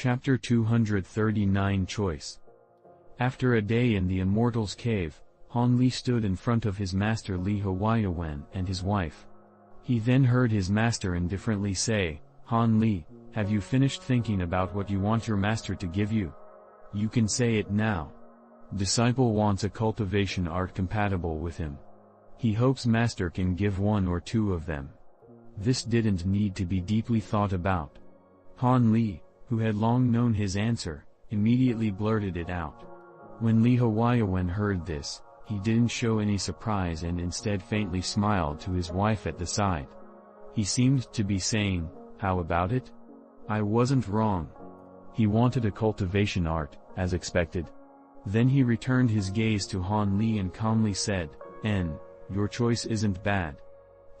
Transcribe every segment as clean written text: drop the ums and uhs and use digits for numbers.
Chapter 239 Choice. After a day in the Immortal's cave, Han Li stood in front of his master Li Huayawen and his wife. He then heard his master indifferently say, "Han Li, have you finished thinking about what you want your master to give you? You can say it now." Disciple wants a cultivation art compatible with him. He hopes master can give one or two of them. This didn't need to be deeply thought about. Han Li, who had long known his answer, immediately blurted it out. When Li Huayawen heard this, he didn't show any surprise and instead faintly smiled to his wife at the side. He seemed to be saying, "How about it? I wasn't wrong." He wanted a cultivation art, as expected. Then he returned his gaze to Han Li and calmly said, Your choice isn't bad.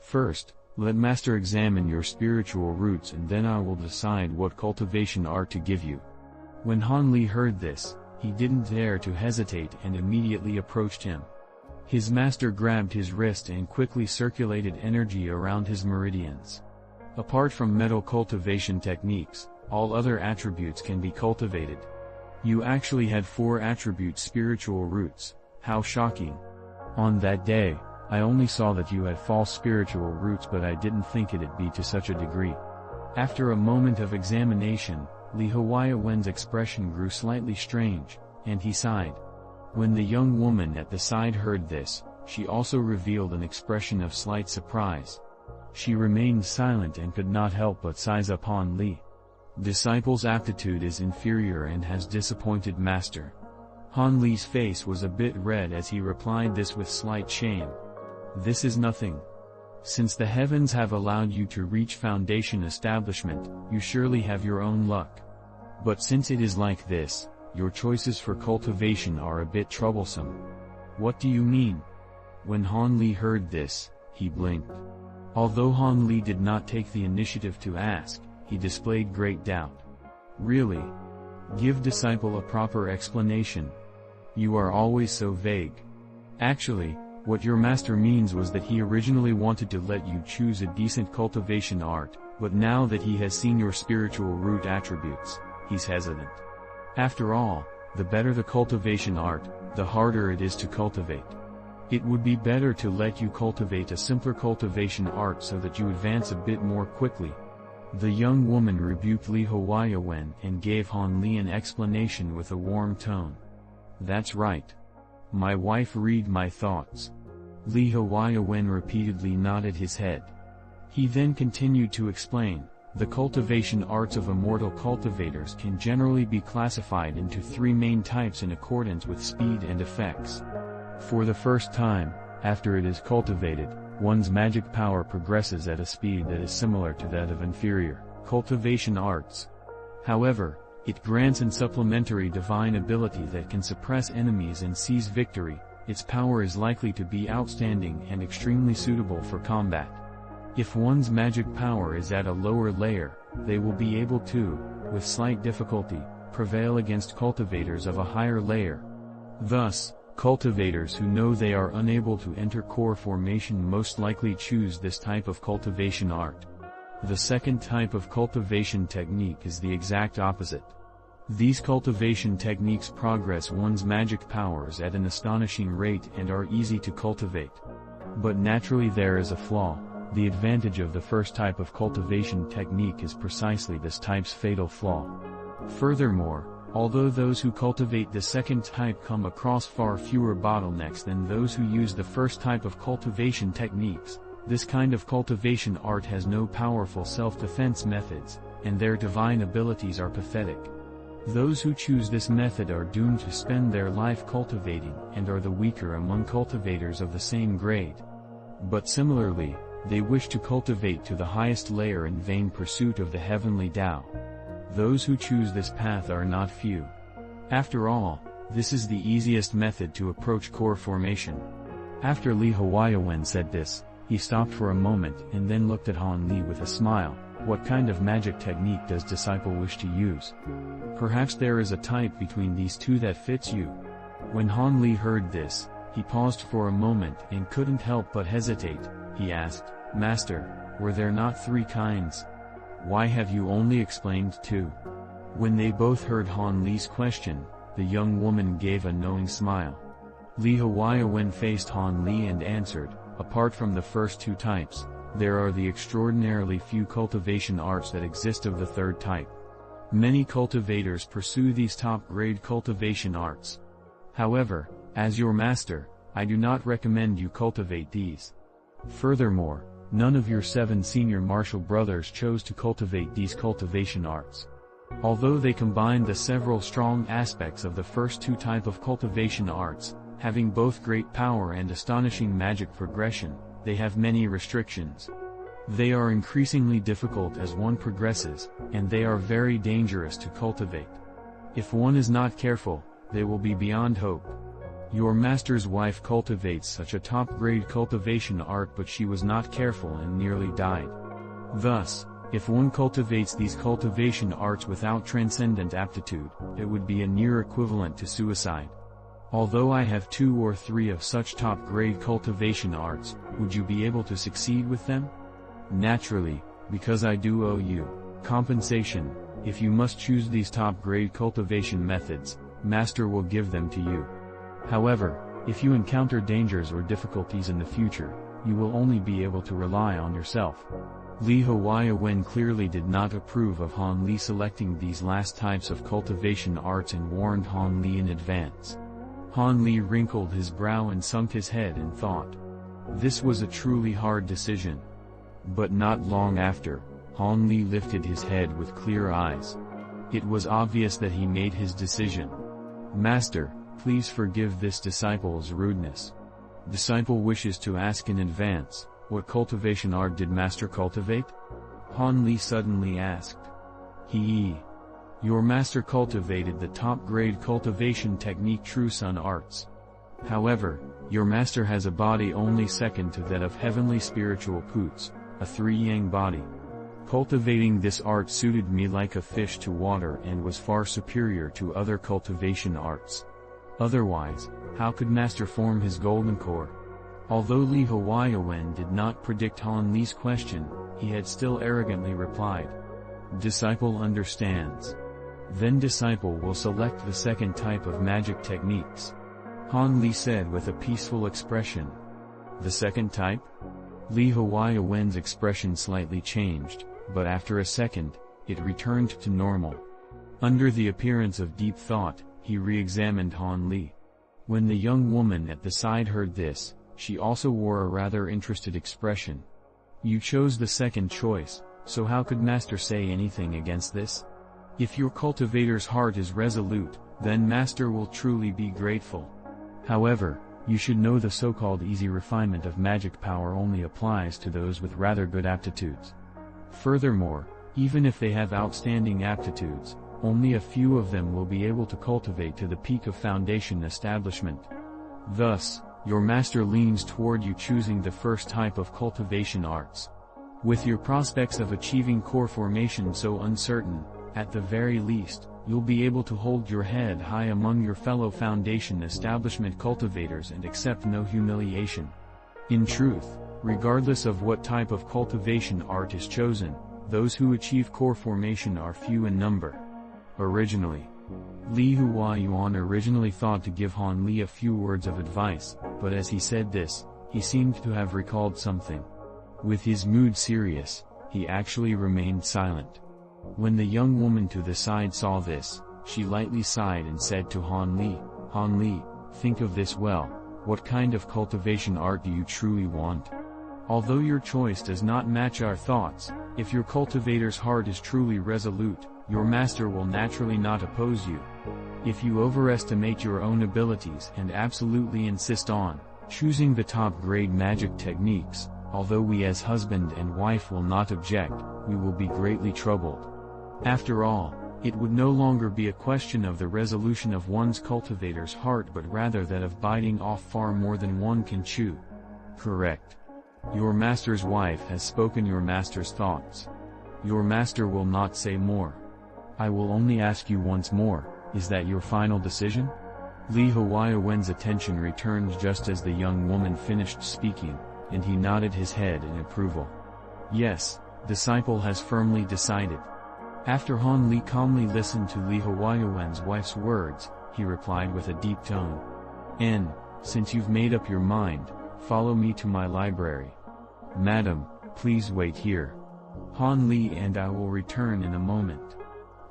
First, let master examine your spiritual roots and then I will decide what cultivation art to give you." When Han Li heard this, he didn't dare to hesitate and immediately approached him. His master grabbed his wrist and quickly circulated energy around his meridians. Apart from metal cultivation techniques, all other attributes can be cultivated. You actually had 4 attribute spiritual roots, how shocking. On that day, I only saw that you had false spiritual roots but I didn't think it'd be to such a degree. After a moment of examination, Li Huayawen's expression grew slightly strange, and he sighed. When the young woman at the side heard this, she also revealed an expression of slight surprise. She remained silent and could not help but size upon Li. Disciple's aptitude is inferior and has disappointed master. Han Li's face was a bit red as he replied this with slight shame. "This is nothing. Since the heavens have allowed you to reach foundation establishment, you surely have your own luck. But since it is like this, your choices for cultivation are a bit troublesome." "What do you mean?" When Han Li heard this, he blinked. Although Han Li did not take the initiative to ask, he displayed great doubt. "Really? Give disciple a proper explanation. You are always so vague." "Actually, what your master means was that he originally wanted to let you choose a decent cultivation art, but now that he has seen your spiritual root attributes, he's hesitant. After all, the better the cultivation art, the harder it is to cultivate. It would be better to let you cultivate a simpler cultivation art so that you advance a bit more quickly." The young woman rebuked Li Huayawen and gave Han Li an explanation with a warm tone. "That's right. My wife read my thoughts." Li Huayawen repeatedly nodded his head. He then continued to explain, "The cultivation arts of immortal cultivators can generally be classified into 3 main types in accordance with speed and effects. For the first time, after it is cultivated, one's magic power progresses at a speed that is similar to that of inferior cultivation arts. However, it grants an supplementary divine ability that can suppress enemies and seize victory. Its power is likely to be outstanding and extremely suitable for combat. If one's magic power is at a lower layer, they will be able to, with slight difficulty, prevail against cultivators of a higher layer. Thus, cultivators who know they are unable to enter core formation most likely choose this type of cultivation art. The second type of cultivation technique is the exact opposite. These cultivation techniques progress one's magic powers at an astonishing rate and are easy to cultivate. But naturally there is a flaw. The advantage of the first type of cultivation technique is precisely this type's fatal flaw. Furthermore, although those who cultivate the second type come across far fewer bottlenecks than those who use the first type of cultivation techniques, this kind of cultivation art has no powerful self-defense methods, and their divine abilities are pathetic. Those who choose this method are doomed to spend their life cultivating and are the weaker among cultivators of the same grade. But similarly, they wish to cultivate to the highest layer in vain pursuit of the heavenly Tao. Those who choose this path are not few. After all, this is the easiest method to approach core formation. After Li Huayawen said this, he stopped for a moment and then looked at Han Li with a smile. "What kind of magic technique does disciple wish to use? Perhaps there is a type between these 2 that fits you." When Han Li heard this, he paused for a moment and couldn't help but hesitate. He asked, "Master, were there not 3 kinds? Why have you only explained 2? When they both heard Han Li's question, the young woman gave a knowing smile. Li Huaiwen faced Han Li and answered, apart from the first two types, there are the extraordinarily few cultivation arts that exist of the third type. Many cultivators pursue these top-grade cultivation arts. However, as your master, I do not recommend you cultivate these. Furthermore, none of your 7 senior martial brothers chose to cultivate these cultivation arts. Although they combine the several strong aspects of the first two type of cultivation arts, having both great power and astonishing magic progression, they have many restrictions. They are increasingly difficult as one progresses, and they are very dangerous to cultivate. If one is not careful, they will be beyond hope. Your master's wife cultivates such a top-grade cultivation art, but she was not careful and nearly died. Thus, if one cultivates these cultivation arts without transcendent aptitude, it would be a near equivalent to suicide. Although I have 2 or 3 of such top-grade cultivation arts, would you be able to succeed with them? Naturally, because I do owe you compensation. If you must choose these top-grade cultivation methods, Master will give them to you. However, if you encounter dangers or difficulties in the future, you will only be able to rely on yourself. Li Huaiwen clearly did not approve of Han Li selecting these last types of cultivation arts and warned Han Li in advance. Han Li wrinkled his brow and sunk his head in thought. This was a truly hard decision. But not long after, Han Li lifted his head with clear eyes. It was obvious that he made his decision. Master, please forgive this disciple's rudeness. Disciple wishes to ask in advance, what cultivation art did Master cultivate? Han Li suddenly asked. Your master cultivated the top-grade cultivation technique True Sun Arts. However, your master has a body only second to that of heavenly spiritual Poots, a 3-yang body. Cultivating this art suited me like a fish to water and was far superior to other cultivation arts. Otherwise, how could Master form his golden core? Although Li Huaiwen did not predict Han Li's question, he had still arrogantly replied. Disciple understands. Then disciple will select the second type of magic techniques. Han Li said with a peaceful expression. The second type? Li Huaiwen's expression slightly changed, but after a second, it returned to normal. Under the appearance of deep thought, he re-examined Han Li. When the young woman at the side heard this, she also wore a rather interested expression. You chose the second choice, so how could Master say anything against this? If your cultivator's heart is resolute, then Master will truly be grateful. However, you should know the so-called easy refinement of magic power only applies to those with rather good aptitudes. Furthermore, even if they have outstanding aptitudes, only a few of them will be able to cultivate to the peak of foundation establishment. Thus, your master leans toward you choosing the first type of cultivation arts. With your prospects of achieving core formation so uncertain, at the very least, you'll be able to hold your head high among your fellow foundation establishment cultivators and accept no humiliation. In truth, regardless of what type of cultivation art is chosen, those who achieve core formation are few in number. Originally, Li Huaiwen thought to give Han Li a few words of advice, but as he said this, he seemed to have recalled something. With his mood serious, he actually remained silent. When the young woman to the side saw this, she lightly sighed and said to Han Li, think of this well, what kind of cultivation art do you truly want? Although your choice does not match our thoughts, if your cultivator's heart is truly resolute, your master will naturally not oppose you. If you overestimate your own abilities and absolutely insist on choosing the top-grade magic techniques, although we as husband and wife will not object, we will be greatly troubled. After all, it would no longer be a question of the resolution of one's cultivator's heart but rather that of biting off far more than one can chew. Correct. Your master's wife has spoken your master's thoughts. Your master will not say more. I will only ask you once more, is that your final decision? Li Huaiwen's attention returned just as the young woman finished speaking, and he nodded his head in approval. Yes, disciple has firmly decided. After Han Li calmly listened to Li Huayawen's wife's words, he replied with a deep tone. Since you've made up your mind, follow me to my library. Madam, please wait here. Han Li and I will return in a moment.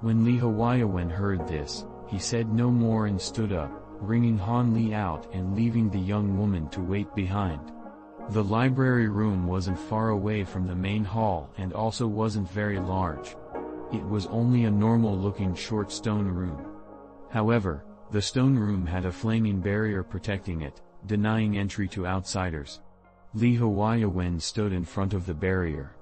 When Li Huayawen heard this, he said no more and stood up, bringing Han Li out and leaving the young woman to wait behind. The library room wasn't far away from the main hall and also wasn't very large. It was only a normal-looking short stone room. However, the stone room had a flaming barrier protecting it, denying entry to outsiders. Li Huayawen stood in front of the barrier.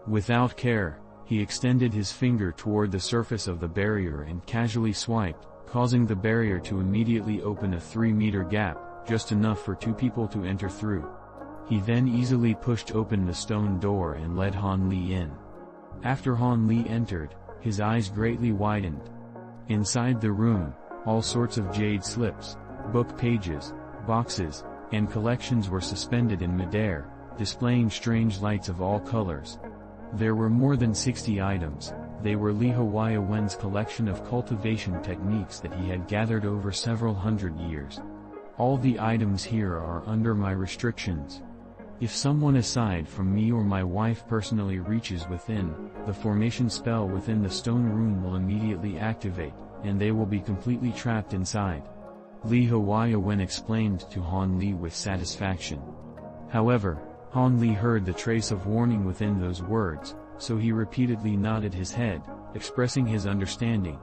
Without care, he extended his finger toward the surface of the barrier and casually swiped, causing the barrier to immediately open a 3-meter gap, just enough for 2 people to enter through. He then easily pushed open the stone door and led Han Li in. After Han Li entered, his eyes greatly widened. Inside the room, all sorts of jade slips, book pages, boxes, and collections were suspended in midair, displaying strange lights of all colors. There were more than 60 items. They were Li Huayawen's collection of cultivation techniques that he had gathered over several hundred years. All the items here are under my restrictions. If someone aside from me or my wife personally reaches within, the formation spell within the stone room will immediately activate, and they will be completely trapped inside. Li Huayawen explained to Han Li with satisfaction. However, Han Li heard the trace of warning within those words, so he repeatedly nodded his head, expressing his understanding.